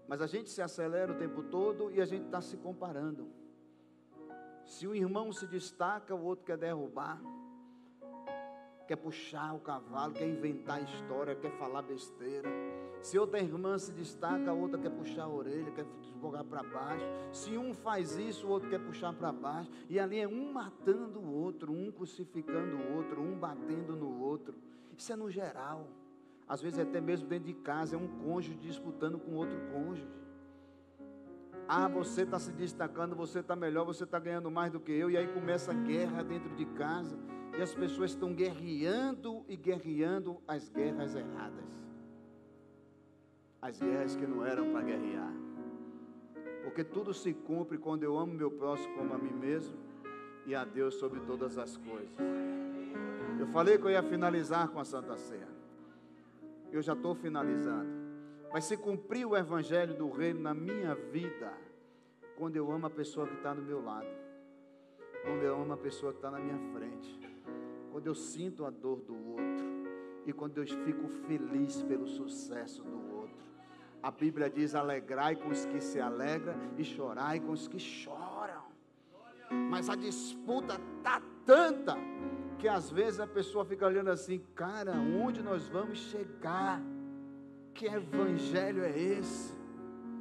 Mas a gente se acelera o tempo todo e a gente está se comparando. Se o irmão se destaca, o outro quer derrubar, quer puxar o cavalo, quer inventar história, quer falar besteira. Se outra irmã se destaca, a outra quer puxar a orelha, quer jogar para baixo. Se um faz isso, o outro quer puxar para baixo. E ali é um matando o outro, um crucificando o outro, um batendo no outro. Isso é no geral. Às vezes até mesmo dentro de casa, é um cônjuge disputando com outro cônjuge. Ah, você está se destacando, você está melhor, você está ganhando mais do que eu. E aí começa a guerra dentro de casa. E as pessoas estão guerreando e guerreando as guerras erradas. As guerras que não eram para guerrear. Porque tudo se cumpre quando eu amo meu próximo como a mim mesmo e a Deus sobre todas as coisas. Eu falei que eu ia finalizar com a Santa Ceia. Eu já estou finalizando. Mas se cumprir o evangelho do reino na minha vida, quando eu amo a pessoa que está do meu lado, quando eu amo a pessoa que está na minha frente, quando eu sinto a dor do outro, e quando eu fico feliz pelo sucesso do outro. A Bíblia diz: alegrai com os que se alegram e chorai com os que choram. Mas a disputa está tanta, que às vezes a pessoa fica olhando assim: cara, onde nós vamos chegar? Que evangelho é esse?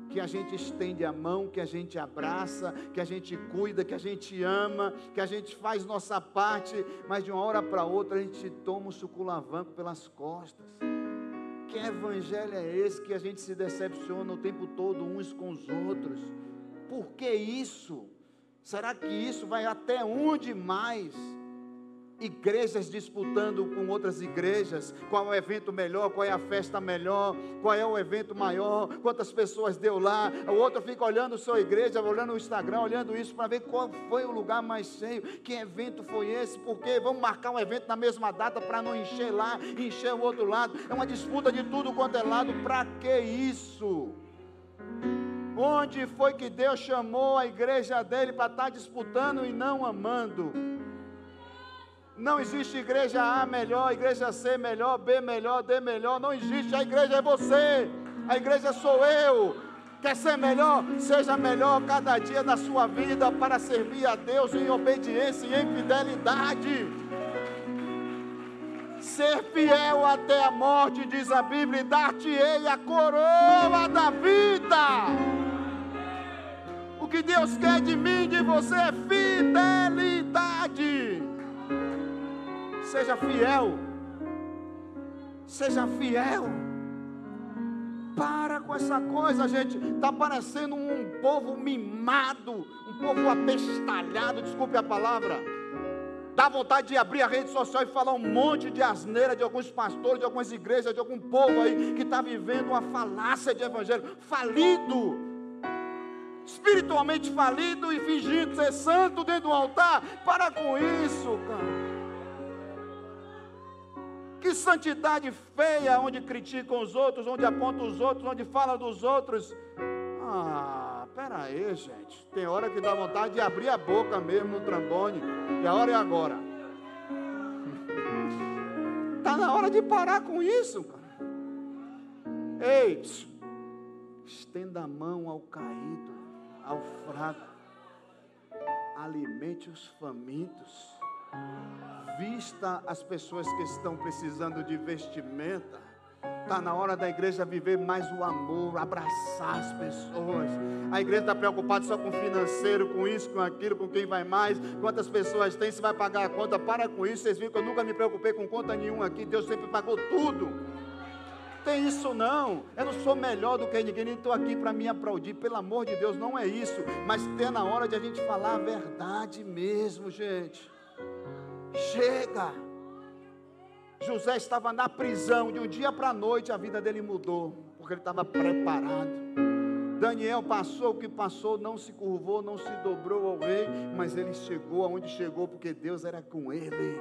Que a gente estende a mão, que a gente abraça, que a gente cuida, que a gente ama, que a gente faz nossa parte, mas de uma hora para outra a gente toma um suculavanco pelas costas. Que evangelho é esse que a gente se decepciona o tempo todo uns com os outros? Por que isso? Será que isso vai até onde mais? Igrejas disputando com outras igrejas, qual é o evento melhor, qual é a festa melhor, qual é o evento maior, quantas pessoas deu lá, o outro fica olhando a sua igreja, olhando o Instagram, olhando isso para ver qual foi o lugar mais cheio, que evento foi esse, porque vamos marcar um evento na mesma data para não encher lá, encher o outro lado, é uma disputa de tudo quanto é lado. Para que isso? Onde foi que Deus chamou a igreja dele para estar disputando e não amando? Não existe igreja A melhor, igreja C melhor, B melhor, D melhor. Não existe. A igreja é você, a igreja sou eu. Quer ser melhor? Seja melhor cada dia da sua vida para servir a Deus em obediência e em fidelidade. Ser fiel até a morte, diz a Bíblia, e dar-te-ei a coroa da vida. O que Deus quer de mim e de você é fidelidade. Seja fiel, seja fiel. Para com essa coisa, gente. Está parecendo um povo mimado, um povo abestalhado, desculpe a palavra. Dá vontade de abrir a rede social e falar um monte de asneira de alguns pastores, de algumas igrejas, de algum povo aí que está vivendo uma falácia de evangelho, falido, espiritualmente falido e fingindo ser santo dentro do altar. Para com isso, cara. Que santidade feia, onde criticam os outros, onde apontam os outros, onde falam dos outros. Pera aí, gente. Tem hora que dá vontade de abrir a boca mesmo no trombone. E a hora é agora. Está na hora de parar com isso, cara. Ei, estenda a mão ao caído, ao fraco. Alimente os famintos. Vista as pessoas que estão precisando de vestimenta. Está na hora da igreja viver mais o amor, abraçar as pessoas. A igreja está preocupada só com o financeiro, com isso, com aquilo, com quem vai mais, quantas pessoas tem, se vai pagar a conta. Para com isso. Vocês viram que eu nunca me preocupei com conta nenhuma aqui. Deus sempre pagou tudo. Tem isso não. Eu não sou melhor do que ninguém, nem estou aqui para me aplaudir. Pelo amor de Deus, não é isso. Mas está na hora de a gente falar a verdade mesmo, gente. Chega. José estava na prisão, de um dia para a noite a vida dele mudou, porque ele estava preparado. Daniel passou o que passou, não se curvou, não se dobrou ao rei, mas ele chegou aonde chegou, porque Deus era com ele.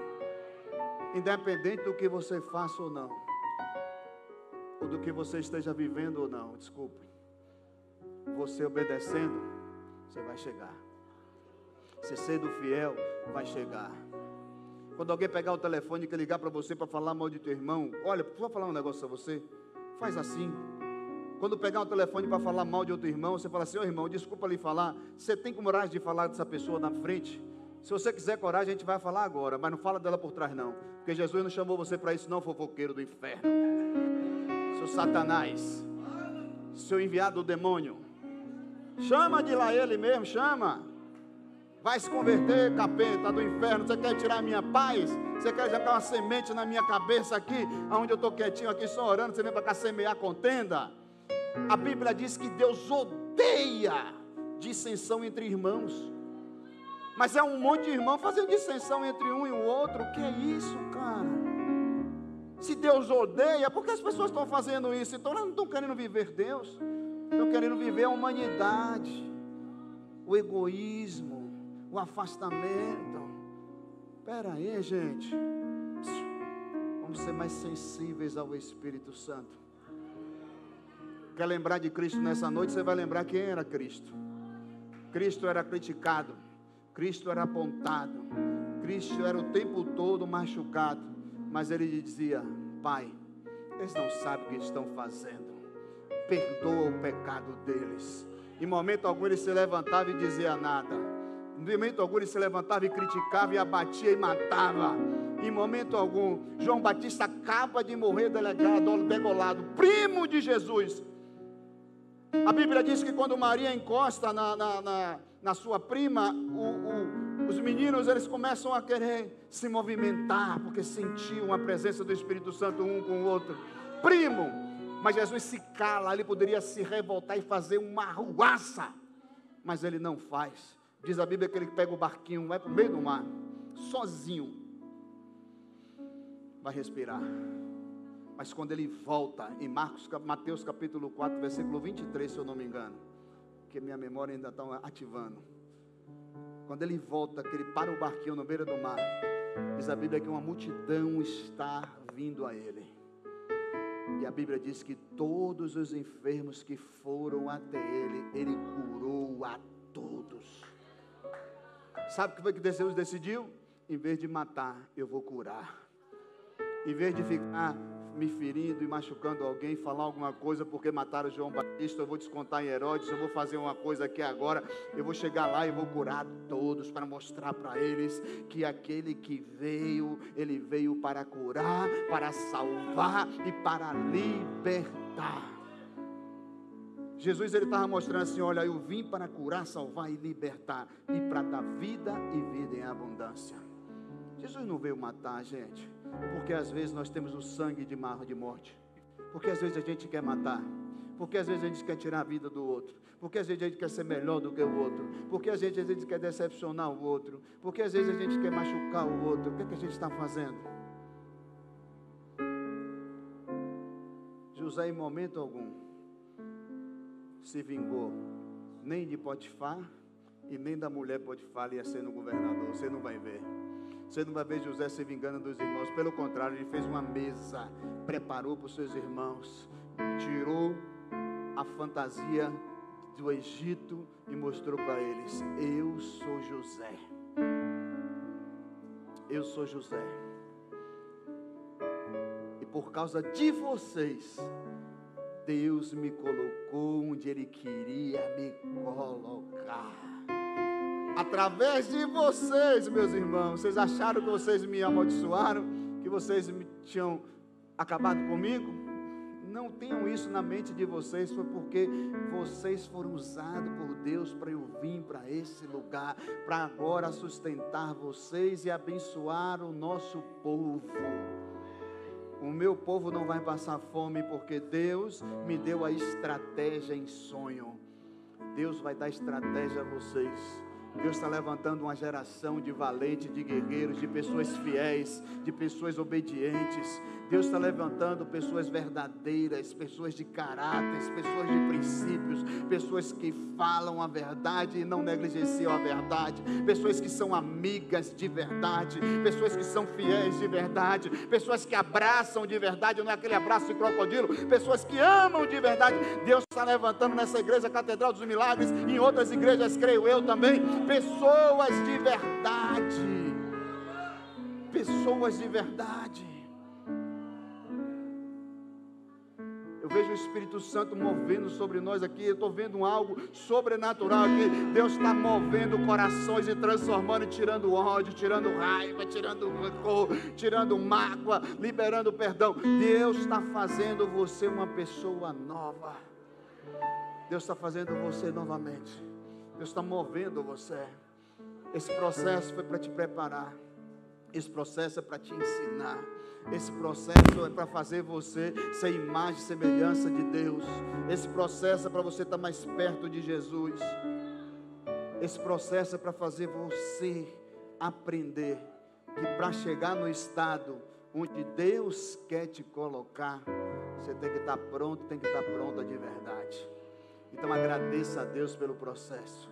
Independente do que você faça ou não, ou do que você esteja vivendo ou não, desculpe, você obedecendo, você vai chegar. Você sendo fiel, vai chegar. Quando alguém pegar o telefone e quer ligar para você para falar mal de teu irmão, olha, vou falar um negócio a você, faz assim. Quando pegar o telefone para falar mal de outro irmão, você fala assim: ô irmão, desculpa lhe falar, você tem coragem de falar dessa pessoa na frente? Se você quiser coragem, a gente vai falar agora, mas não fala dela por trás não, porque Jesus não chamou você para isso não, fofoqueiro do inferno, seu Satanás, seu enviado do demônio. Chama de lá ele mesmo, chama. Vai se converter, capeta do inferno. Você quer tirar a minha paz? Você quer jogar uma semente na minha cabeça aqui, onde eu estou quietinho aqui só orando, você vem para cá semear contenda? A Bíblia diz que Deus odeia dissensão entre irmãos. Mas é um monte de irmão fazendo dissensão entre um e o outro. O que é isso, cara? Se Deus odeia, por que as pessoas estão fazendo isso? Então elas não estão querendo viver Deus, estão querendo viver a humanidade, o egoísmo, o afastamento. Espera aí, gente. Vamos ser mais sensíveis ao Espírito Santo. Quer lembrar de Cristo nessa noite? Você vai lembrar quem era Cristo. Cristo era criticado, Cristo era apontado, Cristo era o tempo todo machucado, mas ele dizia: Pai, eles não sabem o que estão fazendo, perdoa o pecado deles. Em momento algum ele se levantava e dizia nada. Em momento algum ele se levantava e criticava e abatia e matava. Em momento algum. João Batista acaba de morrer degolado, primo de Jesus. A Bíblia diz que quando Maria encosta na sua prima, os meninos eles começam a querer se movimentar, porque sentiam a presença do Espírito Santo um com o outro. Primo! Mas Jesus se cala, ele poderia se revoltar e fazer uma arruaça, mas ele não faz. Diz a Bíblia que ele pega o barquinho, vai para o meio do mar, sozinho, vai respirar. Mas quando ele volta, em Mateus capítulo 4, versículo 23, se eu não me engano, porque minha memória ainda está ativando. Quando ele volta, que ele para o barquinho no beira do mar, diz a Bíblia que uma multidão está vindo a ele. E a Bíblia diz que todos os enfermos que foram até ele, ele curou a todos. Sabe o que foi que Deus decidiu? Em vez de matar, eu vou curar. Em vez de ficar me ferindo e machucando alguém, falar alguma coisa porque mataram João Batista, eu vou descontar em Herodes, eu vou fazer uma coisa aqui agora, eu vou chegar lá e vou curar todos, para mostrar para eles que aquele que veio, ele veio para curar, para salvar e para libertar. Jesus ele estava mostrando assim: olha, eu vim para curar, salvar e libertar, e para dar vida e vida em abundância. Jesus não veio matar a gente, porque às vezes nós temos o sangue de morte, porque às vezes a gente quer matar, porque às vezes a gente quer tirar a vida do outro, porque às vezes a gente quer ser melhor do que o outro, porque às vezes a gente quer decepcionar o outro, porque às vezes a gente quer machucar o outro. O que é que a gente está fazendo? José em momento algum se vingou, nem de Potifar e nem da mulher Potifar ia ser no governador. Você não vai ver. Você não vai ver José se vingando dos irmãos. Pelo contrário, ele fez uma mesa, preparou para os seus irmãos, tirou a fantasia do Egito e mostrou para eles: eu sou José. Eu sou José. E por causa de vocês, Deus me colocou onde Ele queria me colocar. Através de vocês, meus irmãos. Vocês acharam que vocês me amaldiçoaram? Que vocês tinham acabado comigo? Não tenham isso na mente de vocês. Foi porque vocês foram usados por Deus para eu vir para esse lugar, para agora sustentar vocês e abençoar o nosso povo. O meu povo não vai passar fome, porque Deus me deu a estratégia em sonho. Deus vai dar estratégia a vocês. Deus está levantando uma geração de valentes, de guerreiros, de pessoas fiéis, de pessoas obedientes. Deus está levantando pessoas verdadeiras, pessoas de caráter, pessoas de princípios, pessoas que falam a verdade e não negligenciam a verdade, pessoas que são amigas de verdade, pessoas que são fiéis de verdade, pessoas que abraçam de verdade, não é aquele abraço de crocodilo, pessoas que amam de verdade. Deus está levantando nessa igreja Catedral dos Milagres, em outras igrejas, creio eu também, pessoas de verdade, pessoas de verdade. Eu vejo o Espírito Santo movendo sobre nós aqui. Eu estou vendo algo sobrenatural aqui. Deus está movendo corações e transformando, tirando ódio, tirando raiva, tirando rancor, tirando mágoa, liberando perdão. Deus está fazendo você uma pessoa nova. Deus está fazendo você novamente. Deus está movendo você. Esse processo foi para te preparar. Esse processo é para te ensinar. Esse processo é para fazer você ser imagem e semelhança de Deus. Esse processo é para você estar mais perto de Jesus. Esse processo é para fazer você aprender que para chegar no estado onde Deus quer te colocar, você tem que estar pronto, tem que estar pronta de verdade. Então agradeça a Deus pelo processo.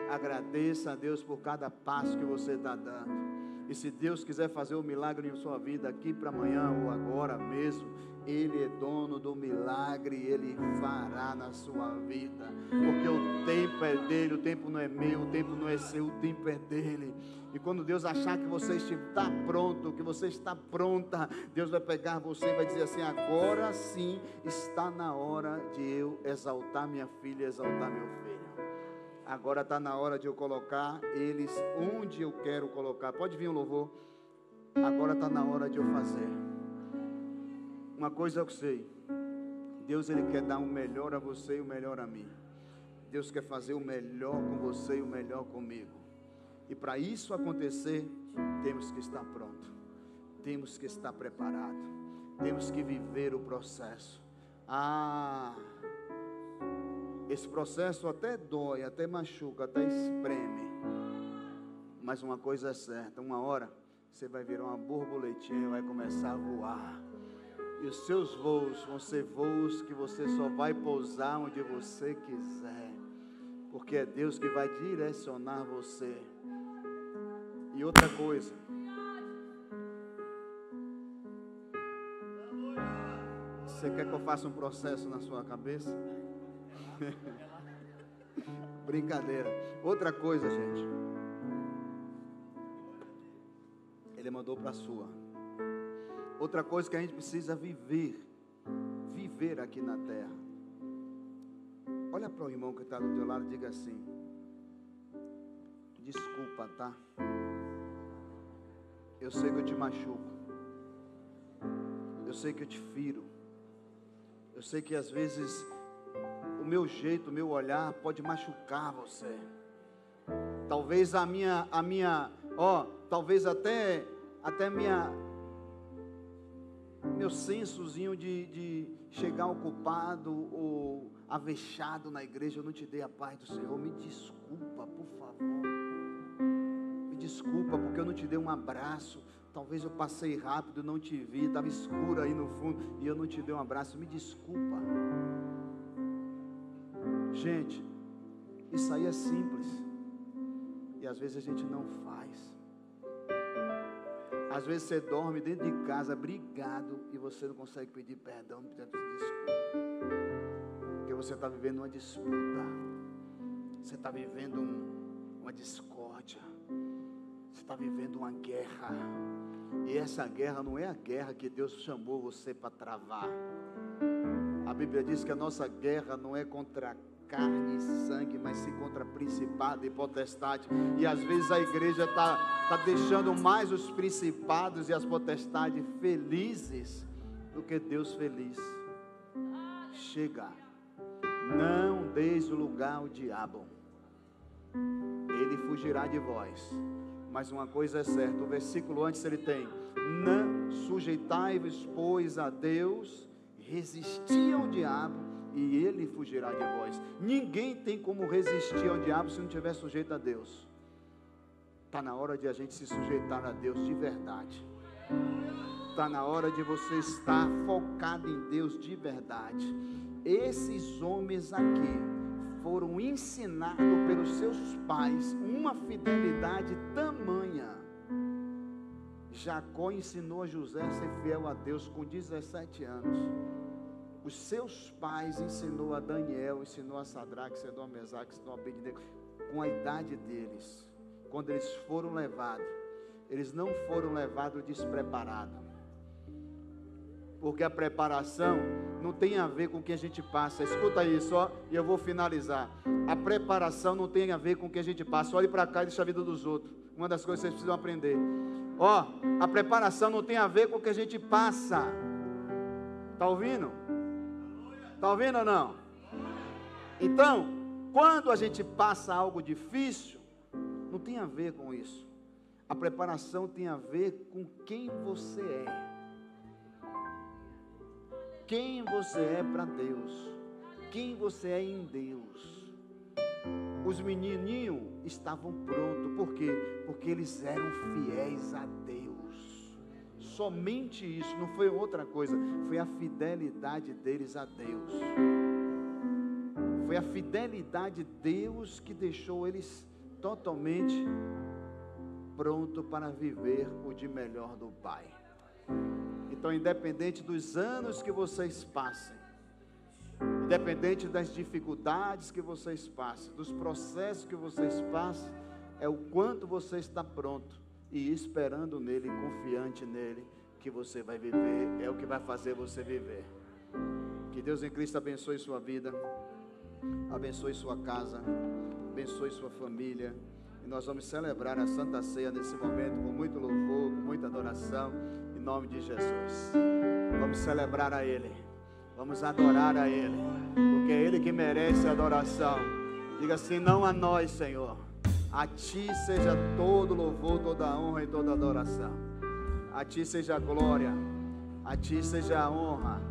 Agradeça a Deus por cada passo que você está dando. E se Deus quiser fazer um milagre em sua vida aqui para amanhã ou agora mesmo, Ele é dono do milagre, Ele fará na sua vida. Porque o tempo é dele, o tempo não é meu, o tempo não é seu, o tempo é dele. E quando Deus achar que você está pronto, que você está pronta, Deus vai pegar você e vai dizer assim: agora sim está na hora de eu exaltar minha filha, exaltar meu filho. Agora está na hora de eu colocar eles onde eu quero colocar. Pode vir o louvor. Agora está na hora de eu fazer. Uma coisa eu sei. Deus, Ele quer dar o melhor a você e o melhor a mim. Deus quer fazer o melhor com você e o melhor comigo. E para isso acontecer, temos que estar pronto. Temos que estar preparado. Temos que viver o processo. Esse processo até dói, até machuca, até espreme. Mas uma coisa é certa, uma hora você vai virar uma borboletinha e vai começar a voar. E os seus voos vão ser voos que você só vai pousar onde você quiser. Porque é Deus que vai direcionar você. E outra coisa. Você quer que eu faça um processo na sua cabeça? Brincadeira. Outra coisa, gente. Ele mandou para a sua. Outra coisa que a gente precisa viver aqui na terra. Olha para o irmão que está do teu lado e diga assim: desculpa, tá? Eu sei que eu te machuco. Eu sei que eu te firo. Eu sei que às vezes o meu jeito, o meu olhar pode machucar você. Talvez talvez até meu sensozinho de chegar ocupado ou avexado na igreja, eu não te dei a paz do Senhor. Me desculpa, por favor. Me desculpa porque eu não te dei um abraço. Talvez eu passei rápido, não te vi, estava escuro aí no fundo e eu não te dei um abraço. Me desculpa. Gente, isso aí é simples. E às vezes a gente não faz. Às vezes você dorme dentro de casa, brigado, e você não consegue pedir perdão, pedindo desculpa. Porque você está vivendo uma disputa. Você está vivendo uma discórdia. Você está vivendo uma guerra. E essa guerra não é a guerra que Deus chamou você para travar. A Bíblia diz que a nossa guerra não é contra carne e sangue, mas sim contra principado e potestade. E às vezes a igreja está deixando mais os principados e as potestades felizes do que Deus feliz. Chega, não deis o lugar ao diabo, ele fugirá de vós. Mas uma coisa é certa, o versículo antes ele tem: não sujeitai-vos, pois, a Deus, resisti ao diabo e ele fugirá de vós. Ninguém tem como resistir ao diabo se não estiver sujeito a Deus. Está na hora de a gente se sujeitar a Deus de verdade. Está na hora de você estar focado em Deus de verdade. Esses homens aqui foram ensinados pelos seus pais uma fidelidade tamanha. Jacó ensinou a José a ser fiel a Deus com 17 anos. Os seus pais ensinou a Daniel, ensinou a Sadraque, ensinou a Mesaque, ensinou a Abednego, com a idade deles. Quando eles foram levados, eles não foram levados despreparados. Porque a preparação não tem a ver com o que a gente passa. Escuta isso, ó, e eu vou finalizar. A preparação não tem a ver com o que a gente passa. Olhe para cá e deixa a vida dos outros. Uma das coisas que vocês precisam aprender. Ó, a preparação não tem a ver com o que a gente passa. Está ouvindo? Está ouvindo ou não? Então, quando a gente passa algo difícil, não tem a ver com isso. A preparação tem a ver com quem você é. Quem você é para Deus. Quem você é em Deus. Os menininhos estavam prontos. Por quê? Porque eles eram fiéis a Deus. Somente isso, não foi outra coisa. Foi a fidelidade deles a Deus. Foi a fidelidade de Deus que deixou eles totalmente prontos para viver o de melhor do Pai. Então, independente dos anos que vocês passem, independente das dificuldades que vocês passem, dos processos que vocês passem, é o quanto você está pronto e esperando nele, confiante nele, que você vai viver, é o que vai fazer você viver. Que Deus em Cristo abençoe sua vida, abençoe sua casa, abençoe sua família. E nós vamos celebrar a Santa Ceia nesse momento com muito louvor, com muita adoração, em nome de Jesus. Vamos celebrar a Ele, vamos adorar a Ele, porque é Ele que merece a adoração. Diga assim: não a nós, Senhor, a Ti seja todo louvor, toda honra e toda adoração. A Ti seja a glória, a Ti seja a honra.